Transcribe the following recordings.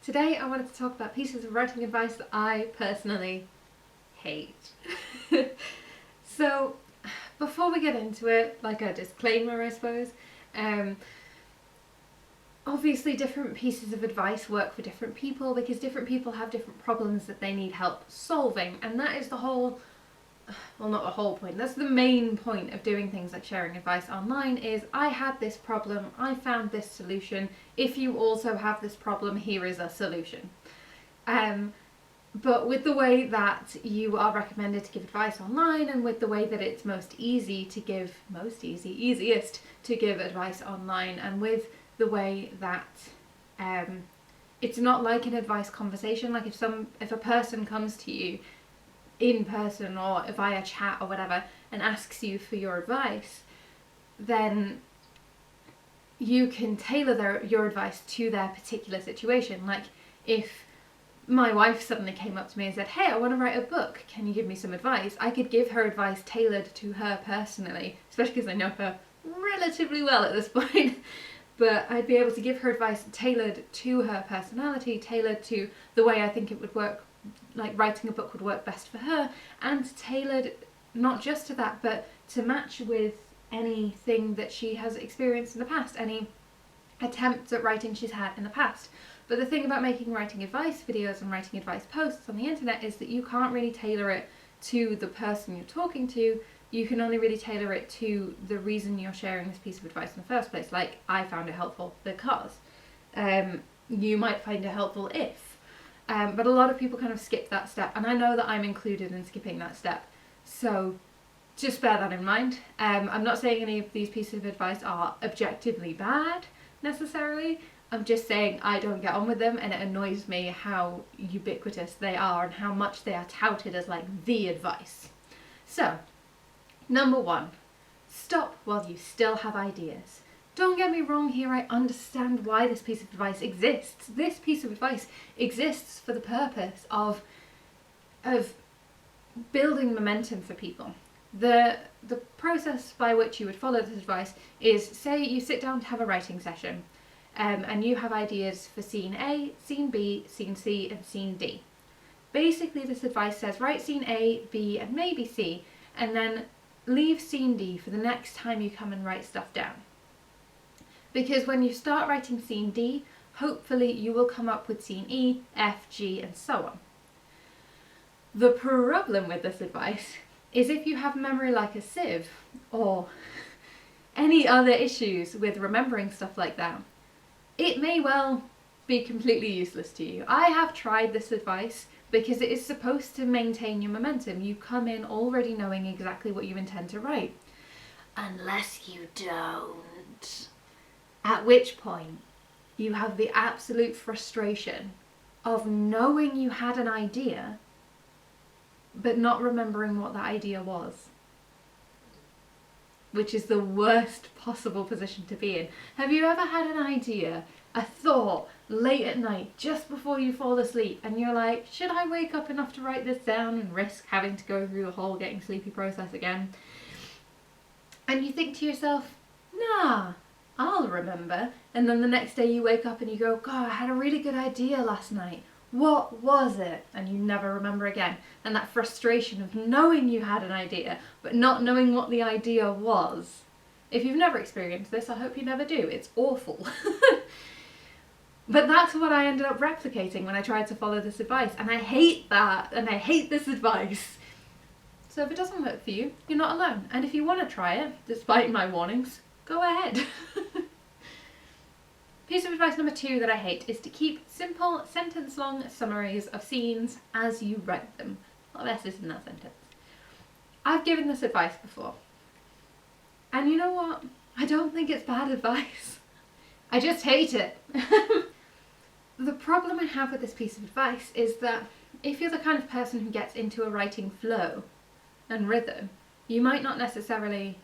Today I wanted to talk about pieces of writing advice that I personally hate. So before we get into it, like a disclaimer I suppose, obviously different pieces of advice work for different people because different people have different problems that they need help solving, and that is the whole, well, not the whole point, that's the main point of doing things like sharing advice online is I had this problem, I found this solution, if you also have this problem, here is a solution. But with the way that you are recommended to give advice online, and with the way that it's easiest to give advice online, and with the way that it's not like an advice conversation, like if a person comes to you in person or via chat or whatever and asks you for your advice, then you can tailor your advice to their particular situation. Like if my wife suddenly came up to me and said, hey, I want to write a book, can you give me some advice? I could give her advice tailored to her personally, especially because I know her relatively well at this point. But I'd be able to give her advice tailored to her personality, tailored to the way I think it would work, like writing a book would work best for her, and tailored not just to that, but to match with anything that she has experienced in the past, any attempts at writing she's had in the past. But the thing about making writing advice videos and writing advice posts on the internet is that you can't really tailor it to the person you're talking to. You can only really tailor it to the reason you're sharing this piece of advice in the first place. Like, I found it helpful because. You might find it helpful if. But a lot of people kind of skip that step, and I know that I'm included in skipping that step. So just bear that in mind. I'm not saying any of these pieces of advice are objectively bad, necessarily. I'm just saying I don't get on with them, and it annoys me how ubiquitous they are and how much they are touted as like the advice. So, number one, stop while you still have ideas. Don't get me wrong here, I understand why this piece of advice exists. This piece of advice exists for the purpose of building momentum for people. The process by which you would follow this advice is, say you sit down to have a writing session, and you have ideas for scene A, scene B, scene C and scene D. Basically this advice says write scene A, B and maybe C, and then leave scene D for the next time you come and write stuff down. Because when you start writing scene D, hopefully you will come up with scene E, F, G and so on. The problem with this advice is if you have memory like a sieve, or any other issues with remembering stuff like that, it may well be completely useless to you. I have tried this advice because it is supposed to maintain your momentum. You come in already knowing exactly what you intend to write. Unless you don't. At which point you have the absolute frustration of knowing you had an idea but not remembering what that idea was. Which is the worst possible position to be in. Have you ever had an idea, a thought, late at night, just before you fall asleep, and you're like, should I wake up enough to write this down and risk having to go through the whole getting sleepy process again? And you think to yourself, nah, I'll remember. And then the next day you wake up and you go, God, I had a really good idea last night. What was it? And you never remember again. And that frustration of knowing you had an idea, but not knowing what the idea was. If you've never experienced this, I hope you never do. It's awful. But that's what I ended up replicating when I tried to follow this advice. And I hate that. And I hate this advice. So if it doesn't work for you, you're not alone. And if you want to try it, despite my warnings, go ahead. Piece of advice number 2 that I hate is to keep simple sentence-long summaries of scenes as you write them. A lot of S's in that sentence. I've given this advice before. And you know what? I don't think it's bad advice. I just hate it. The problem I have with this piece of advice is that if you're the kind of person who gets into a writing flow and rhythm, you might not necessarily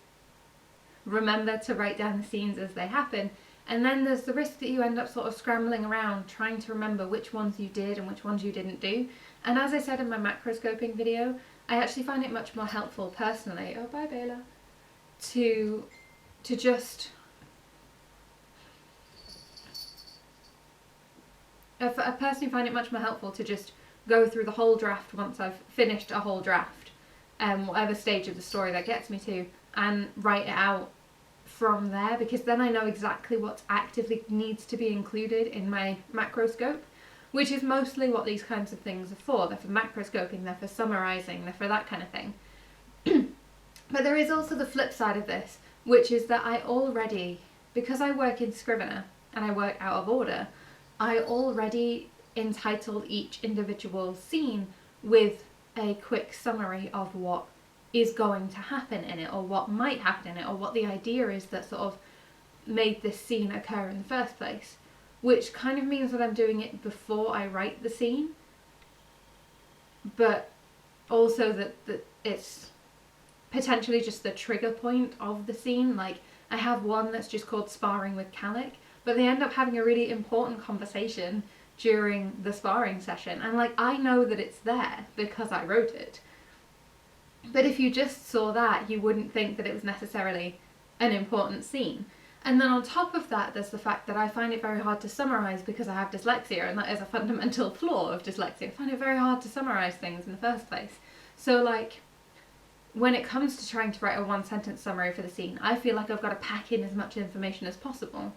remember to write down the scenes as they happen. And then there's the risk that you end up sort of scrambling around trying to remember which ones you did and which ones you didn't do. And as I said in my macroscoping video, I actually find it much more helpful personally, oh bye Bela, to just I personally find it much more helpful to just go through the whole draft once I've finished a whole draft, whatever stage of the story that gets me to, and write it out from there, because then I know exactly what actively needs to be included in my macroscope, which is mostly what these kinds of things are for. They're for macroscoping, they're for summarising, they're for that kind of thing. But there is also the flip side of this, which is that I already, because I work in Scrivener and I work out of order, I already entitled each individual scene with a quick summary of what is going to happen in it, or what might happen in it, or what the idea is that sort of made this scene occur in the first place, which kind of means that I'm doing it before I write the scene, but also that it's potentially just the trigger point of the scene. Like, I have one that's just called Sparring with Calic, but they end up having a really important conversation during the sparring session, and like, I know that it's there because I wrote it. But if you just saw that, you wouldn't think that it was necessarily an important scene. And then on top of that, there's the fact that I find it very hard to summarise because I have dyslexia, and that is a fundamental flaw of dyslexia. I find it very hard to summarise things in the first place. So like, when it comes to trying to write a one-sentence summary for the scene, I feel like I've got to pack in as much information as possible,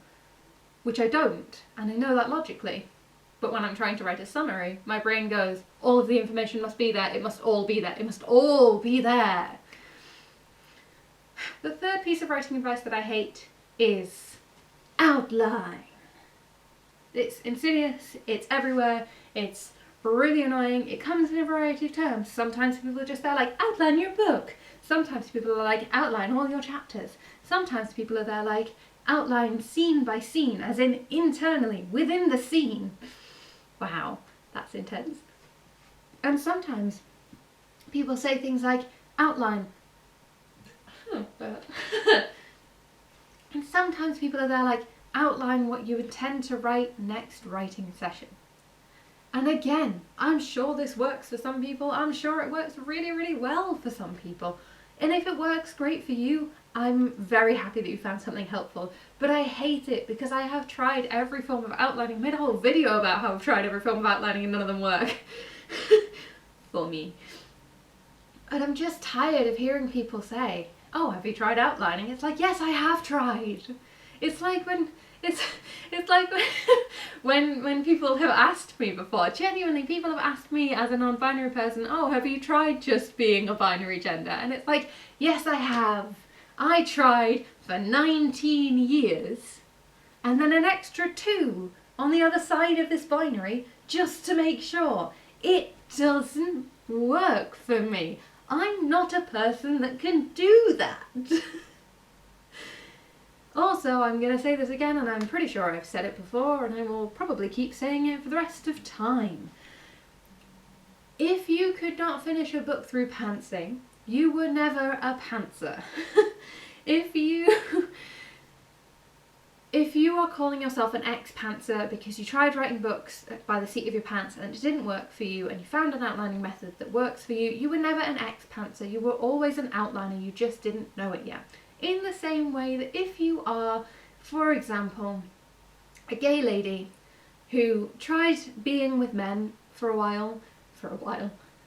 which I don't, and I know that logically. But when I'm trying to write a summary, my brain goes, all of the information must be there, it must all be there, it must all be there. The third piece of writing advice that I hate is outline. It's insidious, it's everywhere, it's really annoying, it comes in a variety of terms. Sometimes people are just there like, outline your book. Sometimes people are like, outline all your chapters. Sometimes people are there like, outline scene by scene, as in internally, within the scene. Wow, that's intense. And sometimes people say things like, outline. And sometimes people are there like, outline what you intend to write next writing session. And again, I'm sure this works for some people. I'm sure it works really, really well for some people. And if it works great for you, I'm very happy that you found something helpful. But I hate it because I have tried every form of outlining. I made a whole video about how I've tried every form of outlining and none of them work. For me. And I'm just tired of hearing people say, oh, have you tried outlining? It's like, yes, I have tried. It's like when when people have asked me before, genuinely people have asked me as a non-binary person, oh, have you tried just being a binary gender? And it's like, yes, I have. I tried for 19 years, and then an extra 2 on the other side of this binary just to make sure. It doesn't work for me. I'm not a person that can do that. Also, I'm going to say this again, and I'm pretty sure I've said it before, and I will probably keep saying it for the rest of time. If you could not finish a book through pantsing, you were never a pantser. If you are calling yourself an ex-pantser because you tried writing books by the seat of your pants and it didn't work for you, and you found an outlining method that works for you, you were never an ex-pantser. You were always an outliner, you just didn't know it yet. In the same way that if you are, for example, a gay lady who tried being with men for a while,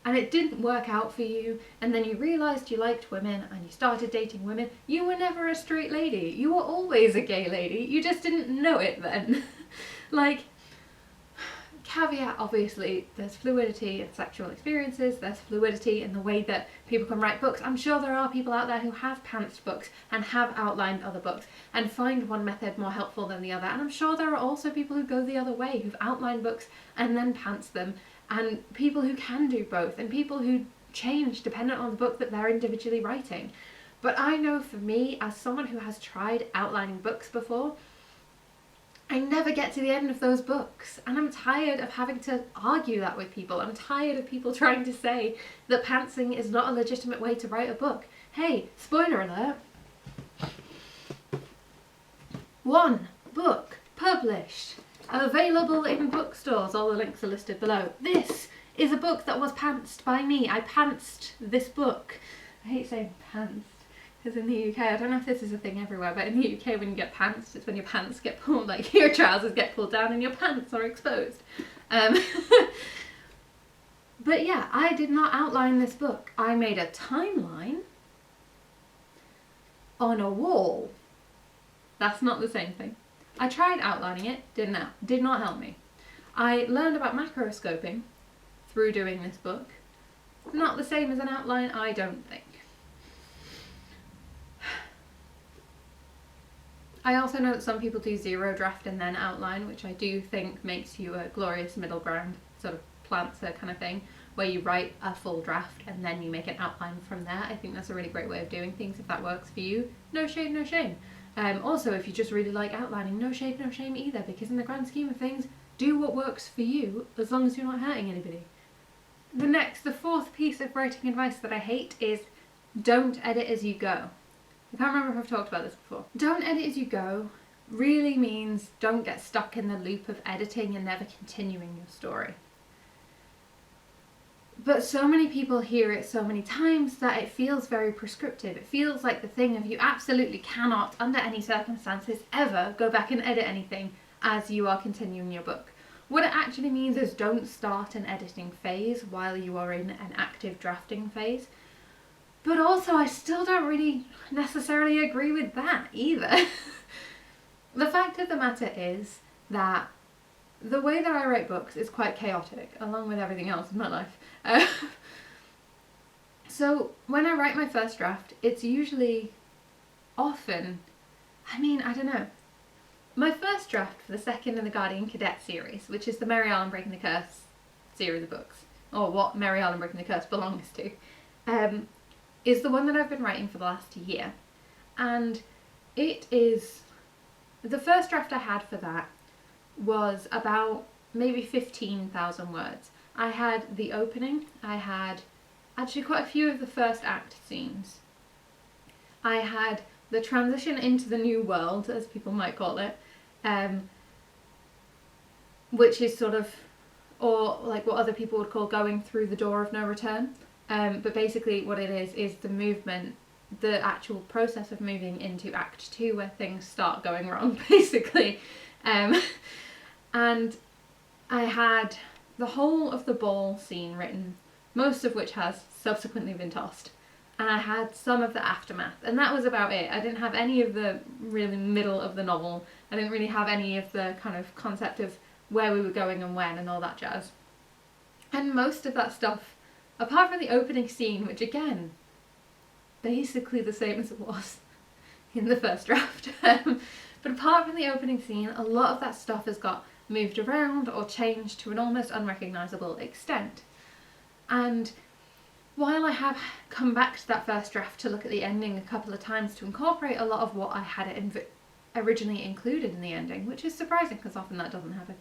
and it didn't work out for you, and then you realised you liked women and you started dating women, you were never a straight lady. You were always a gay lady. You just didn't know it then. Like, caveat, obviously, there's fluidity in sexual experiences, there's fluidity in the way that people can write books. I'm sure there are people out there who have pantsed books and have outlined other books and find one method more helpful than the other. And I'm sure there are also people who go the other way, who've outlined books and then pants them, and people who can do both, and people who change dependent on the book that they're individually writing. But I know for me, as someone who has tried outlining books before, I never get to the end of those books, and I'm tired of having to argue that with people. I'm tired of people trying to say that pantsing is not a legitimate way to write a book. Hey, spoiler alert. One book published, available in bookstores, all the links are listed below. This is a book that was pantsed by me. I pantsed this book. I hate saying pantsed. Because in the UK, I don't know if this is a thing everywhere, but in the UK when you get pants, it's when your pants get pulled, like your trousers get pulled down and your pants are exposed. But yeah, I did not outline this book. I made a timeline on a wall. That's not the same thing. I tried outlining it, did not help me. I learned about macroscoping through doing this book. Not the same as an outline, I don't think. I also know that some people do zero draft and then outline, which I do think makes you a glorious middle ground, sort of Planter kind of thing, where you write a full draft and then you make an outline from there. I think that's a really great way of doing things if that works for you. No shade, no shame. Also, if you just really like outlining, no shade, no shame either, because in the grand scheme of things, do what works for you as long as you're not hurting anybody. The fourth piece of writing advice that I hate is don't edit as you go. I can't remember if I've talked about this before. Don't edit as you go really means don't get stuck in the loop of editing and never continuing your story. But so many people hear it so many times that it feels very prescriptive. It feels like the thing of you absolutely cannot, under any circumstances, ever go back and edit anything as you are continuing your book. What it actually means is don't start an editing phase while you are in an active drafting phase. But also, I still don't really necessarily agree with that either. The fact of the matter is that the way that I write books is quite chaotic, along with everything else in my life. So when I write my first draft, it's usually often, I don't know. My first draft for the second in the Guardian Cadet series, which is the Mary Arlan Breaking the Curse series of books, or what Mary Arlan Breaking the Curse belongs to, is the one that I've been writing for the last year. And it is, the first draft I had for that was about maybe 15,000 words. I had the opening, I had actually quite a few of the first act scenes. I had the transition into the new world, as people might call it, which is sort of, or like what other people would call going through the door of no return. But basically what it is the movement, the actual process of moving into Act 2 where things start going wrong, basically. And I had the whole of the ball scene written, most of which has subsequently been tossed. And I had some of the aftermath, and that was about it. I didn't have any of the really middle of the novel. I didn't really have any of the kind of concept of where we were going and when and all that jazz. And most of that stuff, apart from the opening scene, which again, basically the same as it was in the first draft. But apart from the opening scene, a lot of that stuff has got moved around or changed to an almost unrecognisable extent. And while I have come back to that first draft to look at the ending a couple of times to incorporate a lot of what I had originally included in the ending, which is surprising because often that doesn't happen,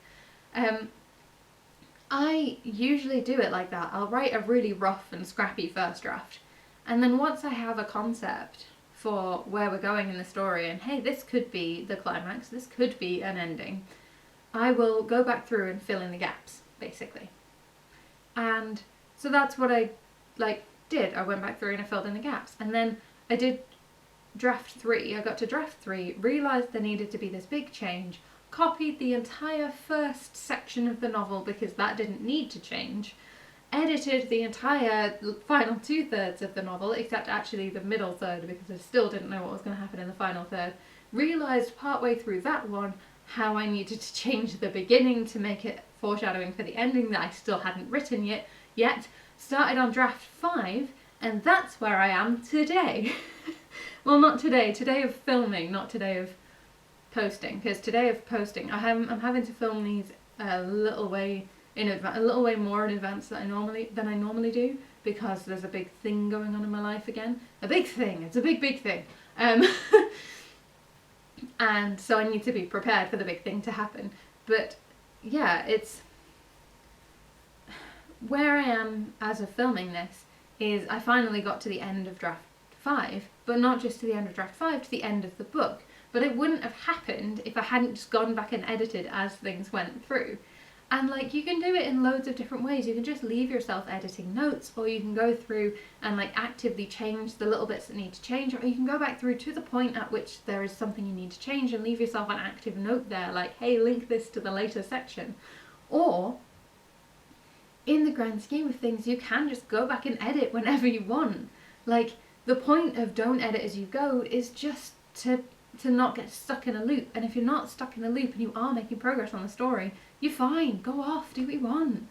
I usually do it like that. I'll write a really rough and scrappy first draft, and then once I have a concept for where we're going in the story, and hey, this could be the climax, this could be an ending, I will go back through and fill in the gaps, basically. And so that's what I did. I went back through and I filled in the gaps. And then I did draft 3. I got to draft 3, realised there needed to be this big change, copied the entire first section of the novel because that didn't need to change, edited the entire final 2/3 of the novel, except actually the middle third because I still didn't know what was going to happen in the final third, realised partway through that one how I needed to change the beginning to make it foreshadowing for the ending that I still hadn't written yet, started on draft 5, and that's where I am today. Well, not today of filming, not today of posting, because today of posting, I'm having to film these a little way more in advance than I normally do, because there's a big thing going on in my life again. A big thing, it's a big thing. And so I need to be prepared for the big thing to happen. But yeah, it's where I am as of filming this is I finally got to the end of draft 5, but not just to the end of draft 5, to the end of the book. But it wouldn't have happened if I hadn't just gone back and edited as things went through. And like, you can do it in loads of different ways. You can just leave yourself editing notes, or you can go through and like actively change the little bits that need to change, or you can go back through to the point at which there is something you need to change and leave yourself an active note there, like, hey, link this to the later section. Or, in the grand scheme of things, you can just go back and edit whenever you want. Like, the point of don't edit as you go is just to not get stuck in a loop. And if you're not stuck in a loop and you are making progress on the story, you're fine. Go off, do what you want.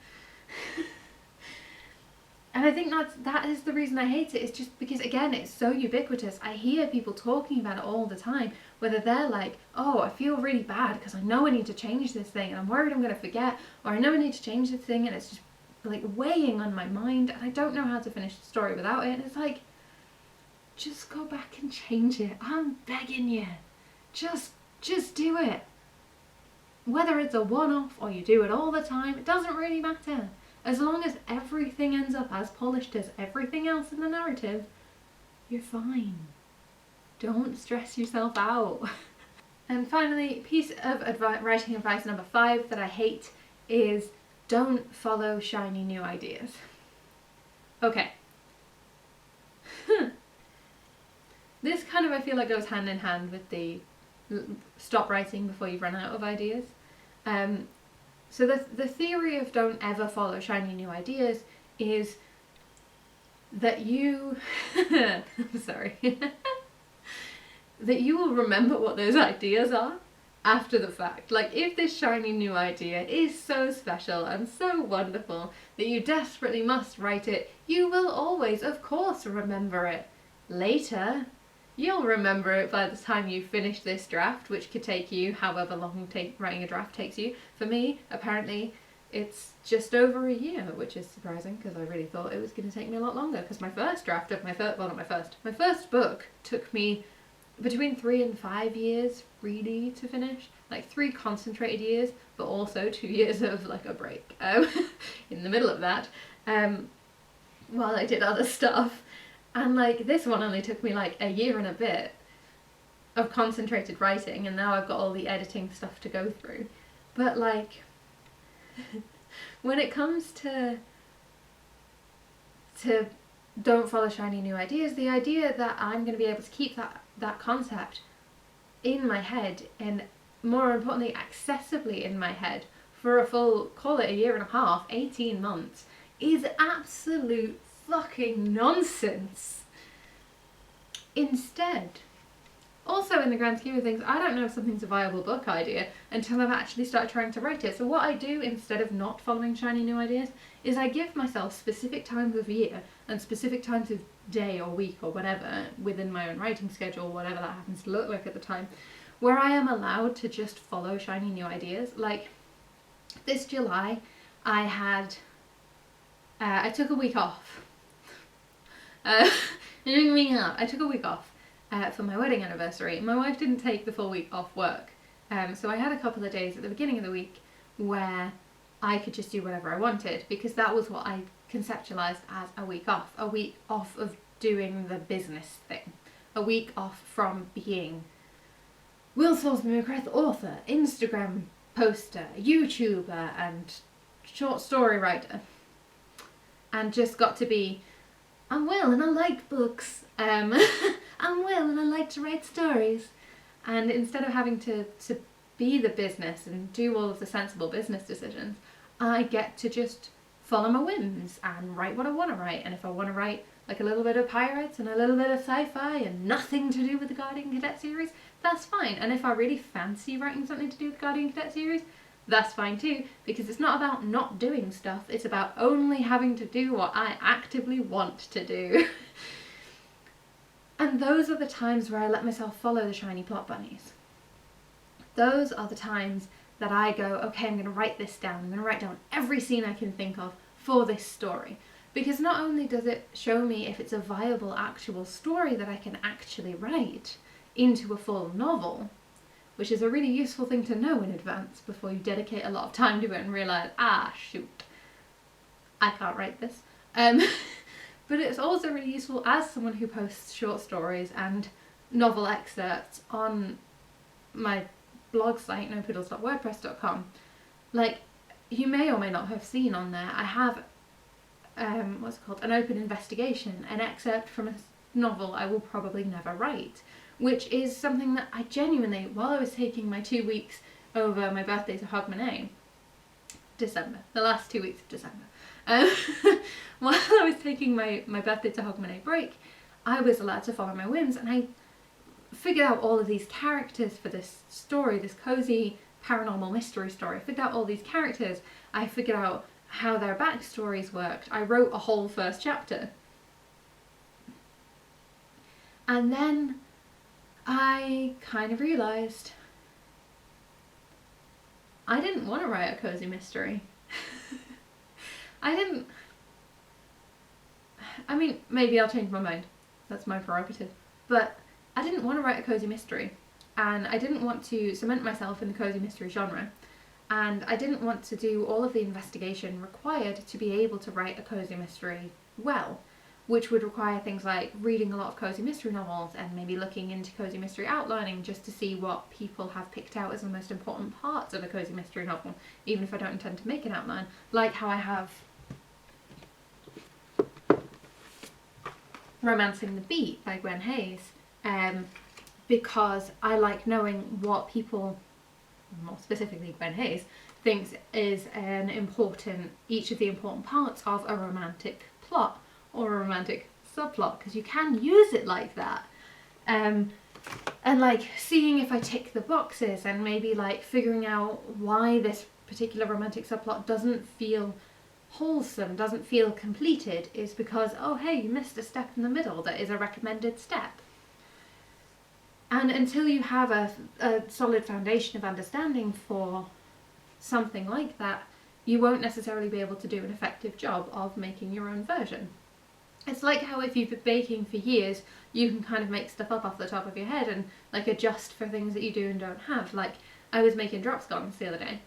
And I think that is the reason I hate it. It's just because, again, it's so ubiquitous. I hear people talking about it all the time, whether they're like, oh, I feel really bad because I know I need to change this thing and I'm worried I'm going to forget, or I know I need to change this thing and it's just like weighing on my mind and I don't know how to finish the story without it. And it's like, just go back and change it. I'm begging you. Just do it. Whether it's a one-off or you do it all the time, it doesn't really matter. As long as everything ends up as polished as everything else in the narrative, you're fine. Don't stress yourself out. And finally, piece of writing advice number 5 that I hate is don't follow shiny new ideas. Okay. This kind of, I feel like, goes hand in hand with the stop writing before you've run out of ideas. So the theory of don't ever follow shiny new ideas is that you, I'm sorry, that you will remember what those ideas are after the fact. Like, if this shiny new idea is so special and so wonderful that you desperately must write it, you will always, of course, remember it. Later, you'll remember it by the time you finish this draft, which could take you however long writing a draft takes you. For me, apparently, it's just over a year, which is surprising because I really thought it was going to take me a lot longer, because my first draft of my first book took me between 3 and 5 years really to finish. Like 3 concentrated years, but also 2 years of like a break in the middle of that while I did other stuff. And like this one only took me like a year and a bit of concentrated writing, and now I've got all the editing stuff to go through. But like, when it comes to don't follow shiny new ideas, the idea that I'm going to be able to keep that concept in my head, and more importantly accessibly in my head, for a full, call it a year and a half, 18 months, is absolute fucking nonsense. Instead, also in the grand scheme of things, I don't know if something's a viable book idea until I've actually started trying to write it. So what I do, instead of not following shiny new ideas, is I give myself specific times of year and specific times of day or week or whatever within my own writing schedule, whatever that happens to look like at the time, where I am allowed to just follow shiny new ideas. Like this July, I took a week off. I took a week off for my wedding anniversary. My wife didn't take the full week off work, so I had a couple of days at the beginning of the week where I could just do whatever I wanted, because that was what I conceptualized as a week off of doing the business thing, a week off from being Will Salisbury McGrath author, Instagram poster, YouTuber and short story writer, and just got to be, I'm Will and I like books, I'm Will and I like to write stories. And instead of having to be the business and do all of the sensible business decisions, I get to just follow my whims and write what I want to write. And if I want to write like a little bit of pirates and a little bit of sci-fi and nothing to do with the Guardian Cadet series, that's fine. And if I really fancy writing something to do with the Guardian Cadet series, that's fine too, because it's not about not doing stuff, it's about only having to do what I actively want to do. And those are the times where I let myself follow the shiny plot bunnies. Those are the times that I go, okay, I'm going to write this down. I'm going to write down every scene I can think of for this story. Because not only does it show me if it's a viable actual story that I can actually write into a full novel, which is a really useful thing to know in advance before you dedicate a lot of time to it and realise, shoot, I can't write this. But it's also really useful as someone who posts short stories and novel excerpts on my blog site, nopoodles.wordpress.com. Like, you may or may not have seen on there, I have what's it called, an open investigation, an excerpt from a novel I will probably never write, which is something that I genuinely, while I was taking my 2 weeks over my birthday to Hogmanay, December, the last 2 weeks of December, while I was taking my birthday to Hogmanay break, I was allowed to follow my whims, and I figured out all of these characters for this story, this cozy paranormal mystery story. I figured out all these characters, I figured out how their backstories worked. I wrote a whole first chapter. And then I kind of realised I didn't want to write a cozy mystery. I mean, maybe I'll change my mind. That's my prerogative. But I didn't want to write a cozy mystery. And I didn't want to cement myself in the cozy mystery genre. And I didn't want to do all of the investigation required to be able to write a cozy mystery well, which would require things like reading a lot of cozy mystery novels and maybe looking into cozy mystery outlining just to see what people have picked out as the most important parts of a cozy mystery novel, even if I don't intend to make an outline, like how I have Romancing the Beat by Gwen Hayes, because I like knowing what people, more specifically Gwen Hayes, thinks is each of the important parts of a romantic plot or a romantic subplot, because you can use it like that. And like seeing if I tick the boxes and maybe like figuring out why this particular romantic subplot doesn't feel wholesome, doesn't feel completed, is because, oh hey, you missed a step in the middle that is a recommended step. And until you have a solid foundation of understanding for something like that, you won't necessarily be able to do an effective job of making your own version. It's like how if you've been baking for years, you can kind of make stuff up off the top of your head and like adjust for things that you do and don't have. Like I was making drop scones the other day,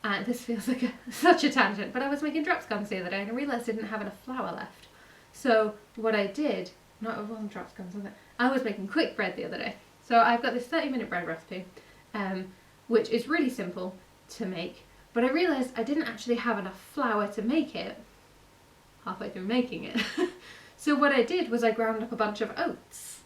and this feels like such a tangent, but I was making drop scones the other day and I realised I didn't have enough flour left. So what I did, no, it wasn't drop scones, was it? I was making quick bread the other day. So I've got this 30-minute bread recipe, which is really simple to make, but I realised I didn't actually have enough flour to make it halfway through making it. So what I did was I ground up a bunch of oats,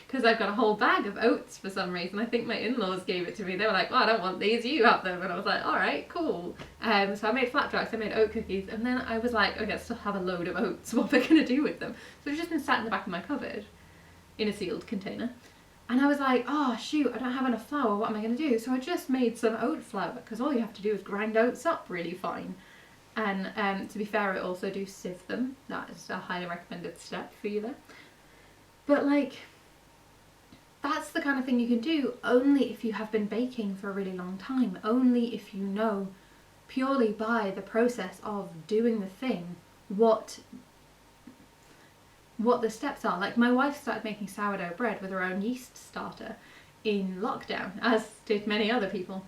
because I've got a whole bag of oats for some reason. I think my in-laws gave it to me. They were like, oh, I don't want these, you have them. And I was like, all right, cool. So I made flapjacks, I made oat cookies, and then I was like, okay, I still have a load of oats. What am I going to do with them? So it's just been sat in the back of my cupboard in a sealed container. And I was like, oh shoot, I don't have enough flour, what am I going to do? So I just made some oat flour, because all you have to do is grind oats up really fine. And to be fair, I also do sieve them. That is a highly recommended step for you there. But like, that's the kind of thing you can do only if you have been baking for a really long time. Only if you know, purely by the process of doing the thing, what the steps are. Like my wife started making sourdough bread with her own yeast starter in lockdown, as did many other people.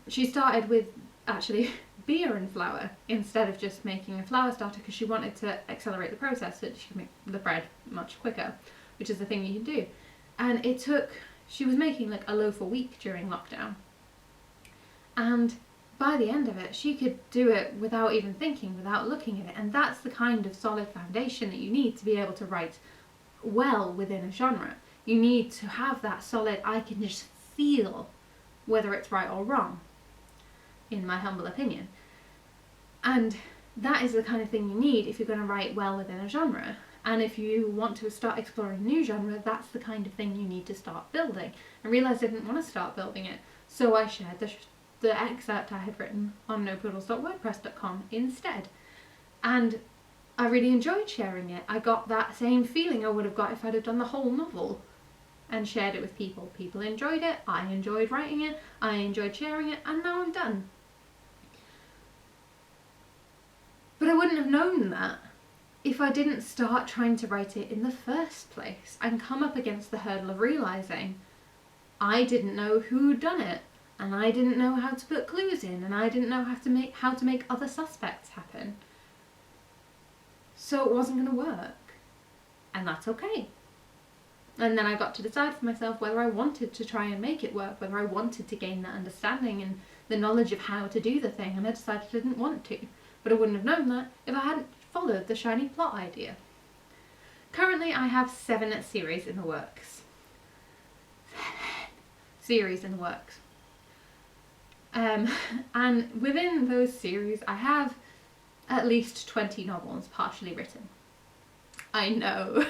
She started with actually beer and flour instead of just making a flour starter, because she wanted to accelerate the process so that she could make the bread much quicker, which is the thing you can do. And it took, she was making like a loaf a week during lockdown, and by the end of it she could do it without even thinking, without looking at it. And that's the kind of solid foundation that you need to be able to write well within a genre. You need to have that solid, I can just feel whether it's right or wrong, in my humble opinion. And that is the kind of thing you need if you're going to write well within a genre. And if you want to start exploring a new genre, that's the kind of thing you need to start building. I realised I didn't want to start building it, so I shared the excerpt I had written on nopoodles.wordpress.com instead. And I really enjoyed sharing it. I got that same feeling I would have got if I'd have done the whole novel and shared it with people. People enjoyed it, I enjoyed writing it, I enjoyed sharing it, and now I'm done. But I wouldn't have known that if I didn't start trying to write it in the first place and come up against the hurdle of realising I didn't know who'd done it, and I didn't know how to put clues in, and I didn't know how to make other suspects happen. So it wasn't going to work. And that's okay. And then I got to decide for myself whether I wanted to try and make it work, whether I wanted to gain that understanding and the knowledge of how to do the thing, and I decided I didn't want to. But I wouldn't have known that if I hadn't followed the shiny plot idea. Currently I have 7 series in the works. 7 series in the works. And within those series I have at least 20 novels partially written. I know.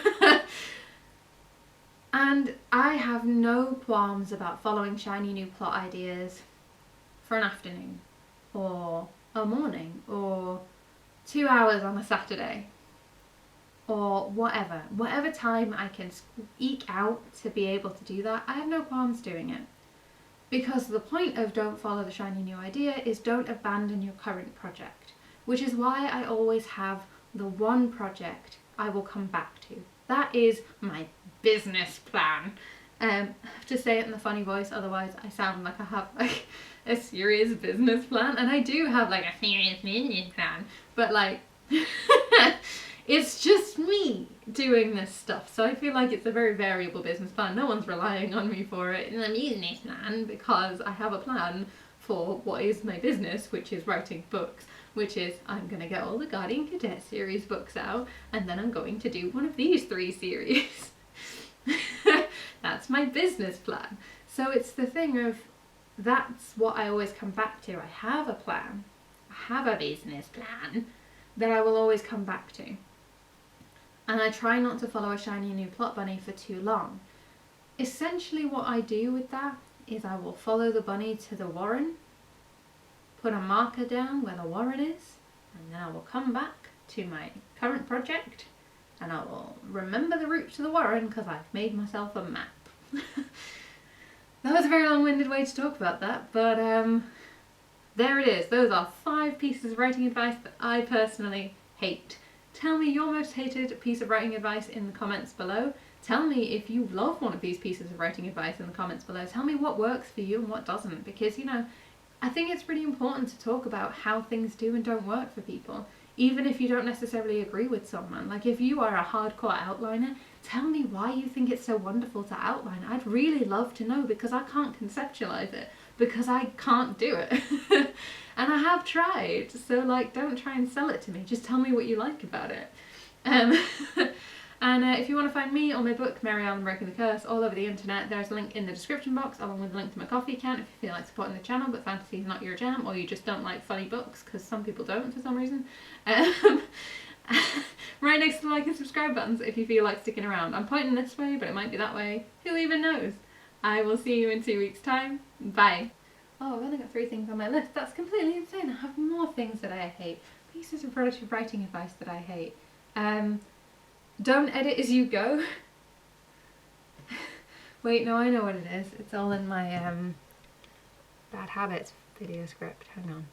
And I have no qualms about following shiny new plot ideas for an afternoon, or a morning, or 2 hours on a Saturday, or whatever time I can eke out to be able to do that. I have no qualms doing it. Because the point of don't follow the shiny new idea is don't abandon your current project, which is why I always have the one project I will come back to. That is my business plan. I have to say it in the funny voice, otherwise I sound like I have like a serious business plan, and I do have like a serious business plan, but like it's just me doing this stuff, so I feel like it's a very variable business plan. No one's relying on me for it in a business plan, because I have a plan for what is my business, which is writing books, which is I'm going to get all the Guardian Cadet series books out, and then I'm going to do one of these 3 series. That's my business plan. So it's the thing of, that's what I always come back to. I have a plan, I have a business plan that I will always come back to. And I try not to follow a shiny new plot bunny for too long. Essentially what I do with that is I will follow the bunny to the warren, put a marker down where the warren is, and then I will come back to my current project and I will remember the route to the warren because I've made myself a map. That was a very long-winded way to talk about that, but there it is. Those are 5 pieces of writing advice that I personally hate. Tell me your most hated piece of writing advice in the comments below. Tell me if you love one of these pieces of writing advice in the comments below. Tell me what works for you and what doesn't, because, you know, I think it's really important to talk about how things do and don't work for people, even if you don't necessarily agree with someone. Like, if you are a hardcore outliner, tell me why you think it's so wonderful to outline. I'd really love to know, because I can't conceptualize it, because I can't do it. And I have tried, so like, don't try and sell it to me, just tell me what you like about it. And if you want to find me or my book, Mary Arlan Breaking the Curse, all over the internet, there's a link in the description box, along with a link to my Ko-fi account if you feel like supporting the channel but fantasy is not your jam, or you just don't like funny books, because some people don't for some reason. Right next to the like and subscribe buttons if you feel like sticking around. I'm pointing this way, but it might be that way. Who even knows? I will see you in 2 weeks' time. Bye. Oh, I've only got 3 things on my list. That's completely insane. I have more things that I hate. Pieces of writing advice that I hate. Don't edit as you go. Wait, no, I know what it is. It's all in my bad habits video script. Hang on.